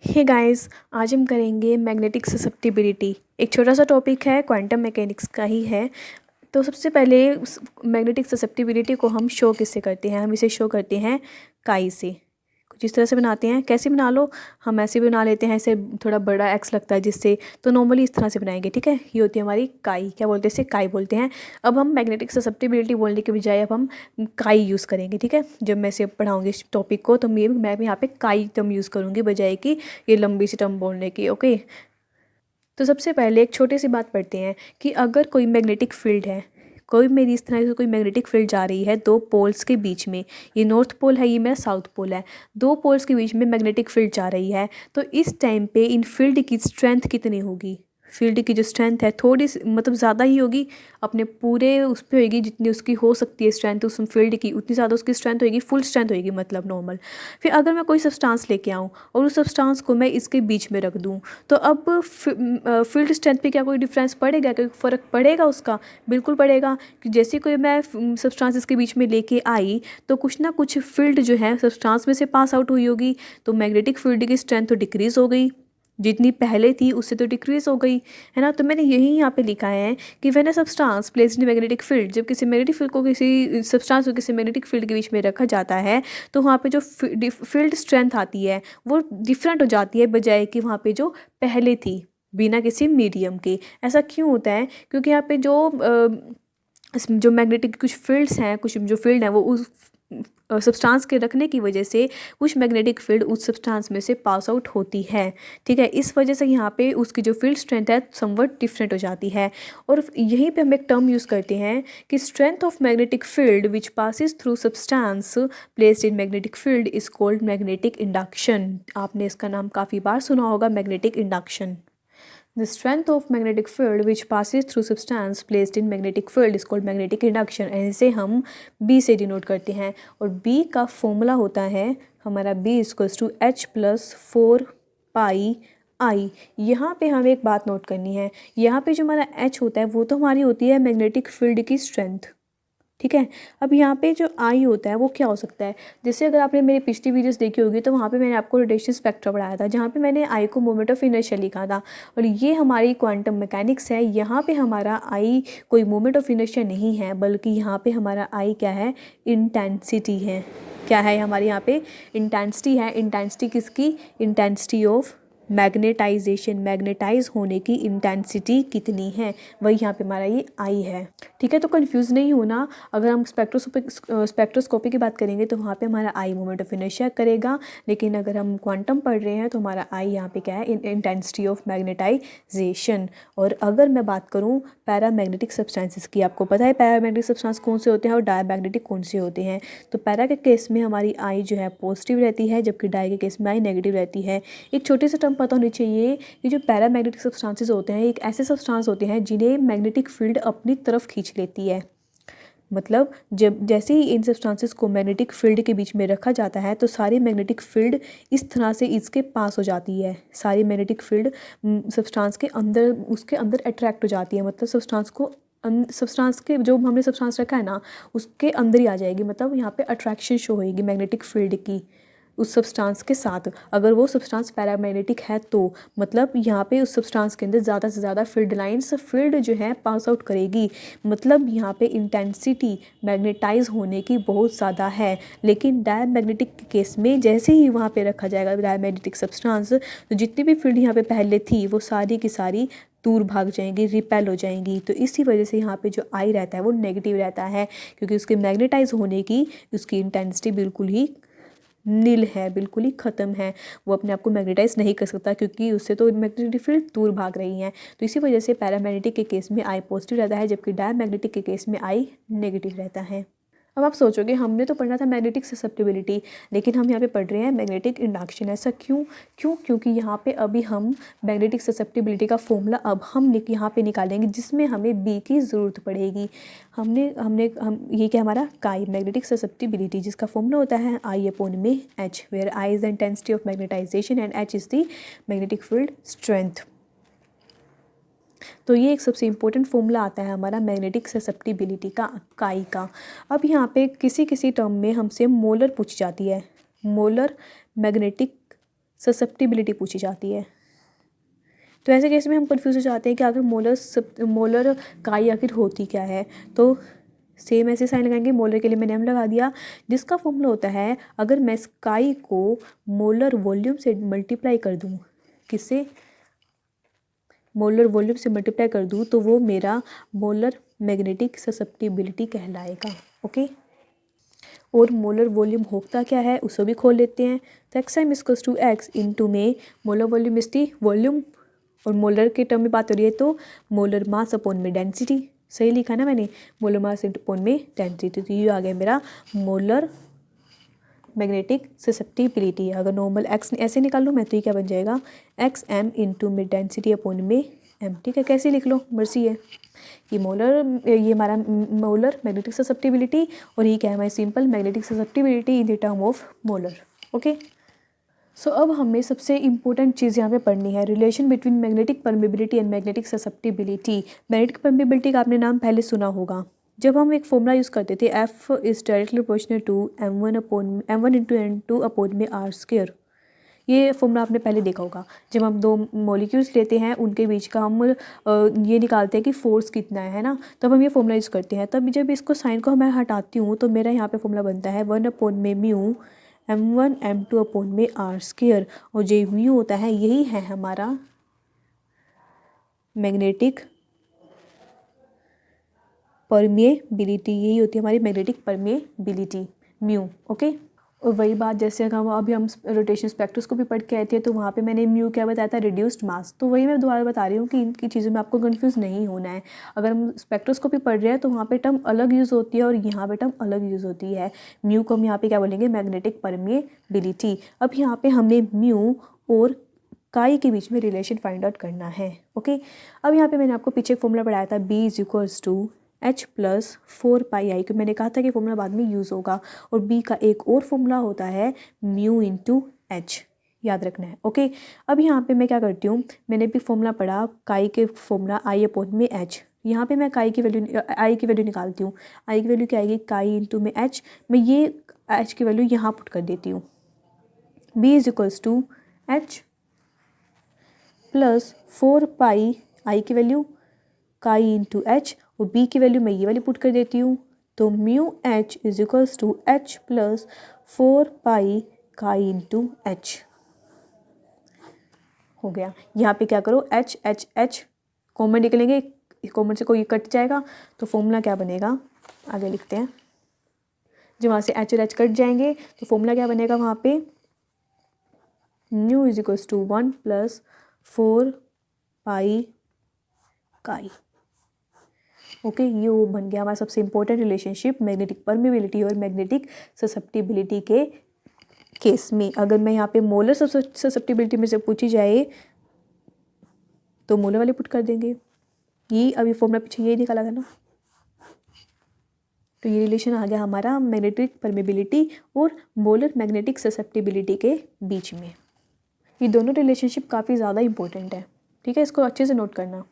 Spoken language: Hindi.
हे गाइस, आज हम करेंगे मैग्नेटिक ससेप्टिबिलिटी। एक छोटा सा टॉपिक है, क्वांटम मैकेनिक्स का ही है। तो सबसे पहले मैग्नेटिक ससेप्टिबिलिटी को हम शो किससे करते हैं? हम इसे शो करते हैं काई से। कुछ इस तरह से बनाते हैं, कैसे बना लो, हम ऐसे भी बना लेते हैं, ऐसे थोड़ा बड़ा एक्स लगता है जिससे, तो नॉर्मली इस तरह से बनाएंगे। ठीक है, ये होती है हमारी काई। क्या बोलते हैं इसे? काई बोलते हैं। अब हम मैग्नेटिक ससेप्टिबिलिटी बोलने के बजाय अब हम काई यूज़ करेंगे। ठीक है, जब मैं इसे पढ़ाऊंगी इस टॉपिक को तो मैं भी यहाँ पे काई टर्म यूज़ करूँगी बजाय कि ये लंबी सी टर्म बोलने की। ओके, तो सबसे पहले एक छोटी सी बात पढ़ते हैं कि अगर कोई मैग्नेटिक फील्ड है, कोई मेरी इस तरह से कोई मैग्नेटिक फील्ड जा रही है दो पोल्स के बीच में, ये नॉर्थ पोल है, ये मेरा साउथ पोल है, दो पोल्स के बीच में मैग्नेटिक फील्ड जा रही है, तो इस टाइम पे इन फील्ड की स्ट्रेंथ कितनी होगी? फील्ड की जो स्ट्रेंथ है थोड़ी सी मतलब ज़्यादा ही होगी, अपने पूरे उस पर होगी जितनी उसकी हो सकती है स्ट्रेंथ, उस फील्ड की उतनी ज़्यादा उसकी स्ट्रेंथ होगी, फुल स्ट्रेंथ होगी मतलब नॉर्मल। फिर अगर मैं कोई सब्सटेंस लेके आऊँ और उस सब्सटेंस को मैं इसके बीच में रख दूँ, तो अब फील्ड स्ट्रेंथ पे क्या कोई डिफरेंस पड़ेगा? कोई फ़र्क पड़ेगा उसका? बिल्कुल पड़ेगा। कि जैसे कोई मैं सब्सटेंस इसके बीच में लेके आई तो कुछ ना कुछ फील्ड जो है सब्सटेंस में से पास आउट हुई होगी, तो मैग्नेटिक फील्ड की स्ट्रेंथ तो डिक्रीज़ हो गई, जितनी पहले थी उससे तो डिक्रीज हो गई, है ना। तो मैंने यही यहाँ पे लिखा है कि when a substance placed in magnetic field, जब किसी मैग्नेटिक फील्ड को किसी सब्सटेंस को किसी मैग्नेटिक फील्ड के बीच में रखा जाता है तो वहाँ पे जो फील्ड स्ट्रेंथ आती है वो डिफरेंट हो जाती है बजाय कि वहाँ पे जो पहले थी बिना किसी मीडियम के। ऐसा क्यों होता है? क्योंकि यहाँ पे जो मैग्नेटिक कुछ फील्ड्स हैं, कुछ जो फील्ड है वो उस सब्सटेंस के रखने की वजह से कुछ मैग्नेटिक फील्ड उस सब्सटेंस में से पास आउट होती है। ठीक है, इस वजह से यहाँ पे उसकी जो फील्ड स्ट्रेंथ है समवट डिफरेंट हो जाती है। और यहीं पे हम एक टर्म यूज़ करते हैं कि strength of magnetic field which passes through substance placed in magnetic field is called magnetic induction. आपने इसका नाम काफ़ी बार सुना होगा, magnetic induction. The strength of magnetic field which passes through substance placed in magnetic field is called magnetic induction। ऐसे हम B से डिनोट करते हैं और B का फॉर्मूला होता है हमारा B equals to H plus 4πI। यहाँ पे हमें एक बात नोट करनी है, यहाँ पे जो हमारा H होता है वो तो हमारी होती है मैग्नेटिक फील्ड की स्ट्रेंथ। ठीक है, अब यहाँ पे जो आई होता है वो क्या हो सकता है? जैसे अगर आपने मेरी पिछली वीडियोस देखी होगी तो वहाँ पे मैंने आपको रोटेशन स्पेक्ट्रा पढ़ाया था, जहाँ पे मैंने आई को मोमेंट ऑफ इनर्शिया लिखा था। और ये हमारी क्वांटम मैकेनिक्स है, यहाँ पे हमारा आई कोई मोमेंट ऑफ इनर्शिया नहीं है, बल्कि यहाँ पे हमारा आई क्या है? इंटेंसिटी है। क्या है हमारे यहाँ पे? इंटेंसिटी है। इंटेंसिटी किसकी? इंटेंसिटी ऑफ मैग्नेटाइजेशन, मैग्नेटाइज होने की इंटेंसिटी कितनी है, वही यहाँ पे हमारा ये आई है। ठीक है, तो कंफ्यूज नहीं होना। अगर हम स्पेक्ट्रोस्कोपी की बात करेंगे तो वहाँ पे हमारा आई मोमेंट ऑफ इनर्शिया करेगा, लेकिन अगर हम क्वांटम पढ़ रहे हैं तो हमारा आई यहाँ पे क्या है? Intensity of magnetisation. और अगर मैं बात करूँ पैरामैग्नेटिक सब्सटेंसेस की, आपको पता है पैरामैग्नेटिक सब्सटेंस कौन से होते हैं और डायमैग्नेटिक कौन से होते हैं। तो पैरा के केस में हमारी आई जो है पॉजिटिव रहती है, जबकि डाई के केस में आई नेगेटिव रहती है। एक छोटे से टर्म पता होनी चाहिए कि जो पैरामैग्नेटिक सब्सटेंसेस होते हैं एक ऐसे सब्सटेंस होते हैं जिन्हें मैग्नेटिक फील्ड अपनी तरफ खींच लेती है। मतलब जब जैसे ही इन सब्सटेंसेस को मैग्नेटिक फील्ड के बीच में रखा जाता है तो सारी मैग्नेटिक फील्ड इस तरह से इसके पास हो जाती है, सारी मैग्नेटिक फील्ड सब्सटेंस के अंदर, उसके अंदर अट्रैक्ट हो जाती है। मतलब सब्सटेंस को सब्सटेंस के जो हमने सब्सटेंस रखा है ना उसके अंदर ही आ जाएगी, मतलब यहाँ पे अट्रैक्शन शो होएगी मैग्नेटिक फील्ड की उस सब्सटेंस के साथ। अगर वो सब्सटेंस पैरामैग्नेटिक है तो मतलब यहाँ पे उस सब्सटेंस के अंदर ज़्यादा से ज़्यादा फील्ड लाइंस फील्ड जो है पास आउट करेगी। मतलब यहाँ पे इंटेंसिटी मैग्नेटाइज होने की बहुत ज़्यादा है। लेकिन डायमैग्नेटिक के केस में जैसे ही वहाँ पे रखा जाएगा डायमैग्नेटिक सब्सटेंस, तो जितनी भी फील्ड यहाँ पे पहले थी वो सारी की सारी दूर भाग जाएंगी, रिपेल हो जाएंगी। तो इसी वजह से यहाँ पे जो आई रहता है वो नेगेटिव रहता है, क्योंकि उसके मैग्नेटाइज होने की उसकी इंटेंसिटी बिल्कुल ही नील है, बिल्कुल ही ख़त्म है। वो अपने आप को मैग्नेटाइज नहीं कर सकता क्योंकि उससे तो मैग्नेटिक फील्ड दूर भाग रही हैं। तो इसी वजह से पैरामैग्नेटिक के केस में आई पॉजिटिव रहता है, जबकि डायमैग्नेटिक के केस में आई नेगेटिव रहता है। अब आप सोचोगे हमने तो पढ़ना था मैग्नेटिक ससेप्टिबिलिटी, लेकिन हम यहाँ पे पढ़ रहे हैं मैग्नेटिक इंडक्शन। ऐसा क्यों? क्योंकि यहाँ पे अभी हम मैग्नेटिक ससेप्टिबिलिटी का फॉर्मूला अब हम यहाँ पे निकालेंगे, जिसमें हमें बी की ज़रूरत पड़ेगी। हम ये क्या हमारा काई मैग्नेटिक ससेप्टिबिलिटी, जिसका फॉर्मूला होता है आई अपॉन में H, where I is the intensity of magnetization and H is the magnetic field strength. तो ये एक सबसे इम्पोर्टेंट फॉर्मूला आता है हमारा मैग्नेटिक ससेप्टिबिलिटी का, काई का। अब यहाँ पे किसी किसी टर्म में हमसे मोलर पूछी जाती है, मोलर मैग्नेटिक ससेप्टिबिलिटी पूछी जाती है। तो ऐसे केस में हम कन्फ्यूज हो जाते हैं कि अगर मोलर काई आखिर होती क्या है। तो सेम ऐसे साइन लगाएंगे, मोलर के लिए मैंने एम लगा दिया, जिसका फॉर्मूला होता है अगर मैं काई को मोलर वॉल्यूम से मल्टीप्लाई कर दूँ, किससे, मोलर वॉल्यूम से मल्टीप्लाई कर दूँ, तो वो मेरा मोलर मैग्नेटिक ससेप्टिबिलिटी कहलाएगा। ओके, और मोलर वॉल्यूम होता क्या है उसको भी खोल लेते हैं। तो X M equals to X into में molar volume is the volume, और मोलर के टर्म में बात हो रही है तो मोलर मास अपॉन में डेंसिटी, सही लिखा ना मैंने, मोलर मास अपॉन में डेंसिटी। तो ये आ गया मेरा मोलर मैग्नेटिक ससेप्टिबिलिटी। अगर नॉर्मल एक्स ऐसे निकाल लूँ मैं तो ये क्या बन जाएगा, एक्स एम इंटू में डेंसिटी अपॉन में एम। ठीक है, कैसे लिख लो मर्जी है। ये हमारा मोलर मैग्नेटिक ससेप्टिबिलिटी, और ये क्या है हमारी simple magnetic susceptibility in the term of molar. Okay, so अब हमें सबसे इंपॉर्टेंट चीज़ यहाँ पे पढ़नी है, relation between magnetic permeability and magnetic susceptibility. Magnetic permeability का आपने नाम पहले सुना होगा। जब हम एक फॉर्मूला यूज़ करते थे, F is directly proportional to m1 into n2 upon में आर स्क्वायर। ये फॉर्मूला आपने पहले देखा होगा। जब हम दो मॉलिक्यूल्स लेते हैं उनके बीच का हम ये निकालते हैं कि फोर्स कितना है ना, तब हम ये फॉर्मूला यूज़ करते हैं। तब जब इसको साइन को मैं हटाती हूँ तो मेरा यहाँ पे फॉर्मूला बनता है 1 अपॉन में म्यू m1 m2 अपॉन में आर स्क्वायर, और जो म्यू होता है यही है हमारा मैग्नेटिक परमेबिलिटी, यही होती है हमारी मैग्नेटिक परमेबिलिटी म्यू। ओके, और वही बात जैसे अभी हम रोटेशन स्पेक्ट्रोस्कोपी पढ़ के आए थे तो वहाँ पे मैंने म्यू क्या बताया था, रिड्यूस्ड मास। तो वही मैं दोबारा बता रही हूँ कि इनकी चीज़ों में आपको कंफ्यूज नहीं होना है। अगर हम स्पेक्ट्रोस्कोपी पढ़ रहे हैं तो वहाँ पे टर्म अलग यूज़ होती है और यहाँ पे टर्म अलग यूज़ होती है। म्यू को हम यहाँ पे क्या बोलेंगे, मैग्नेटिक परमेबिलिटी। अब यहाँ पे हमें म्यू और काई के बीच में रिलेशन फाइंड आउट करना है। ओके, अब यहाँ पे मैंने आपको पीछे एक फॉर्मूला पढ़ाया था, B is equals to h plus 4πi, क्योंकि मैंने कहा था कि फॉर्मूला बाद में यूज़ होगा। और b का एक और फॉर्मूला होता है म्यू इंटू एच, याद रखना है। ओके, अब यहाँ पे मैं क्या करती हूँ, मैंने भी फॉर्मूला पढ़ा काई के फॉर्मूला आई अपॉन में एच। यहाँ पे मैं आई की वैल्यू निकालती हूँ। आई की वैल्यू क्या आएगी, काई इंटू में एच। मैं ये एच की वैल्यू यहाँ पुट कर देती हूँ, b is equals to H plus 4π, I की वैल्यू काई इंटू एच, और बी की वैल्यू मैं ये वाली पुट कर देती हूँ। तो mu H is equals to H plus 4π chi into H हो गया। यहाँ पे क्या करो, एच एच एच कॉमन निकलेंगे, कॉमन से कोई कट जाएगा तो फॉर्मूला क्या बनेगा, आगे लिखते हैं। जब वहाँ से एच और एच कट जाएंगे तो फॉर्मूला क्या बनेगा वहाँ पे, mu is equals to 1 plus 4π chi. Okay, ये वो बन गया हमारा सबसे इंपॉर्टेंट रिलेशनशिप मैग्नेटिक परमेबिलिटी और मैग्नेटिक ससेप्टिबिलिटी के केस में। अगर मैं यहाँ पे मोलर ससेप्टिबिलिटी में से पूछी जाए तो मोलर वाले पुट कर देंगे। ये अभी फॉर्मूला पीछे यही निकाला था ना, तो ये रिलेशन आ गया हमारा मैग्नेटिक परमेबिलिटी और मोलर मैग्नेटिक ससेप्टिबिलिटी के बीच में। ये दोनों रिलेशनशिप काफ़ी ज़्यादा इंपॉर्टेंट है। ठीक है, इसको अच्छे से नोट करना।